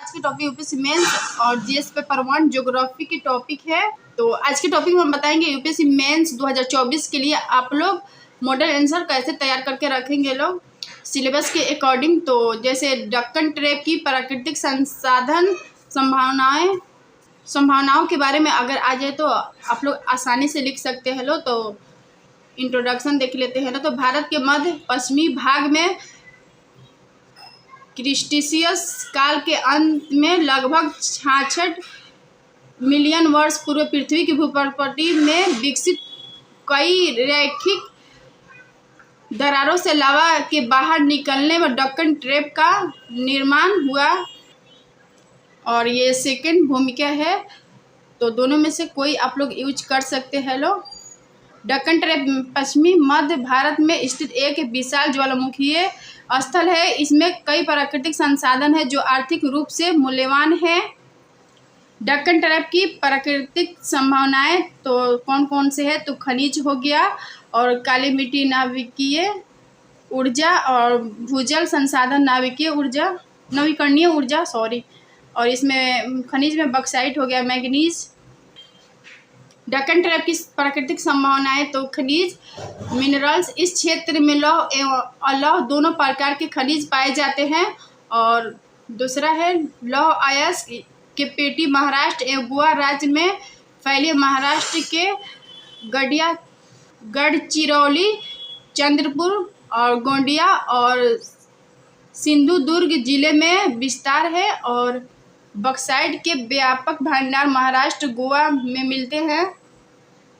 आज के topic UPSC mains और जीएस पेपर 1 ज्योग्राफी के टॉपिक है। तो आज के टॉपिक में हम बताएंगे यूपीएससी मेंस 2024 के लिए आप लोग मॉडल आंसर कैसे तैयार करके रखेंगे लोग सिलेबस के अकॉर्डिंग। तो जैसे दक्कन ट्रैप की प्राकृतिक संसाधन संभावनाओं के बारे में अगर आ जाए तो आप लोग आसानी से लिख सकते हैं। लो तो इंट्रोडक्शन देख लेते हैं ना। तो भारत के मध्य पश्चिमी भाग में क्रिस्टेशियस काल के अंत में लगभग 66 मिलियन वर्ष पूर्व पृथ्वी की भूप्रकृति में विकसित कई रैखिक दरारों से लावा के बाहर निकलने में दक्कन ट्रैप का निर्माण हुआ और ये सेकंड भूमिका है। तो दोनों में से कोई आप लोग यूज कर सकते हैं। लो दक्कन ट्रैप पश्चिमी मध्य भारत में स्थित एक विशाल ज्वालामुखीय स्थल है। इसमें कई प्राकृतिक संसाधन हैं जो आर्थिक रूप से मूल्यवान हैं। दक्कन ट्रैप की प्राकृतिक संभावनाएं तो कौन कौन से है? तो खनिज हो गया और काली मिट्टी, नाभिकीय ऊर्जा और भूजल संसाधन, नवीकरणीय ऊर्जा और इसमें खनिज में बक्साइट हो गया, मैग्नीज। दक्कन ट्रैप की प्राकृतिक संभावनाएं तो खनिज मिनरल्स, इस क्षेत्र में लौह एवं अलौह दोनों प्रकार के खनिज पाए जाते हैं। और दूसरा है लौह अयस्क के पेटी महाराष्ट्र एवं गोवा राज्य में फैले महाराष्ट्र के गढ़चिरौली, चंद्रपुर और गोंडिया और सिंधुदुर्ग जिले में विस्तार है। और बक्साइट के व्यापक भंडार महाराष्ट्र, गोवा में मिलते हैं।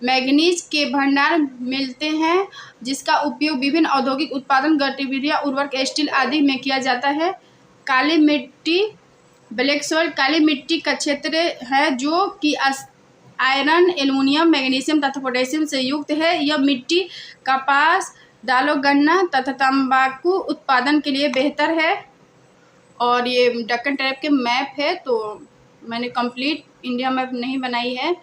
मैग्नीज के भंडार मिलते हैं जिसका उपयोग विभिन्न औद्योगिक उत्पादन गतिविधियां, उर्वरक, स्टील आदि में किया जाता है। काली मिट्टी, ब्लैक सॉइल काली मिट्टी का क्षेत्र है जो कि आयरन, एल्युमिनियम, मैग्नीशियम तथा पोटेशियम से युक्त है। यह मिट्टी कपास, दालों, गन्ना तथा तंबाकू उत्पादन के लिए बेहतर है। और ये दक्कन ट्रैप के मैप है, तो मैंने कंप्लीट इंडिया मैप नहीं बनाई है।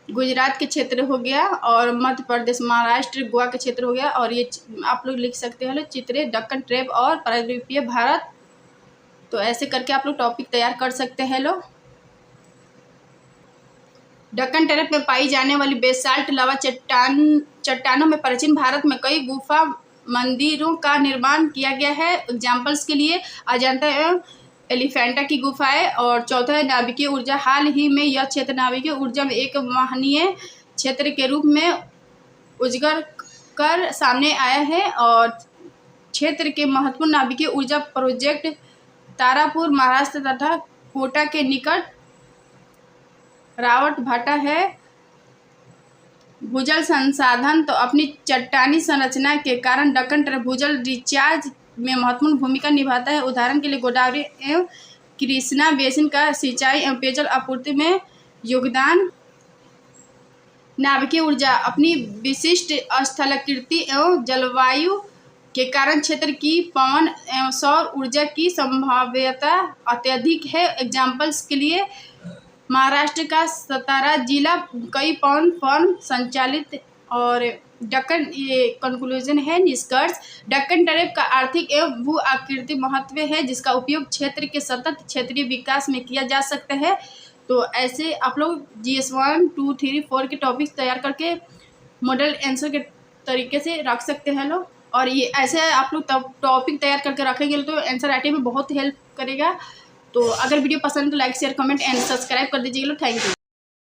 गुजरात के क्षेत्र हो गया और मध्य प्रदेश, महाराष्ट्र, गोवा के क्षेत्र हो गया। और ये आप लोग लिख सकते हैं चित्रे दक्कन ट्रैप और प्रायद्वीपीय भारत। तो ऐसे करके आप लोग टॉपिक तैयार कर सकते हैं। लो दक्कन ट्रैप में पाई जाने वाली बेसाल्ट लावा चट्टानों में प्राचीन भारत में कई गुफा मंदिरों का निर्माण किया गया है। एग्जाम्पल्स के लिए अजंता एवं एलिफेंटा की गुफाएं। और चौथा है नाभिकीय ऊर्जा। हाल ही में यह क्षेत्र नाभिकीय ऊर्जा में एक महनीय क्षेत्र के रूप में उजागर कर सामने आया है। और क्षेत्र के महत्वपूर्ण नाभिकीय ऊर्जा प्रोजेक्ट तारापुर, महाराष्ट्र तथा कोटा के निकट रावट भाटा है। भूजल संसाधन तो अपनी चट्टानी संरचना के कारण दक्कन ट्रैप भूजल रिचार्ज में महत्वपूर्ण भूमिका निभाता है। उदाहरण के लिए गोदावरी एवं कृष्णा बेसिन का सिंचाई एवं पेयजल आपूर्ति में योगदान। नाभिकीय ऊर्जा अपनी विशिष्ट स्थलाकृति एवं जलवायु के कारण क्षेत्र की पवन एवं सौर ऊर्जा की संभाव्यता अत्यधिक है। एग्जाम्पल्स के लिए महाराष्ट्र का सतारा जिला कई पवन फार्म संचालित। और दक्कन, ये कंक्लूजन है, निष्कर्ष। दक्कन ट्रैप का आर्थिक एवं भू आकृति महत्व है जिसका उपयोग क्षेत्र के सतत क्षेत्रीय विकास में किया जा सकता है। तो ऐसे आप लोग GS 1, 2, 3, 4 के टॉपिक्स तैयार करके मॉडल आंसर के तरीके से रख सकते हैं लोग। और ये ऐसे आप लोग टॉपिक तैयार करके रखेंगे तो आंसर राइटिंग में बहुत हेल्प करेगा। तो अगर वीडियो पसंद तो like, share, comment and subscribe कर दीजिएगा। Thank you.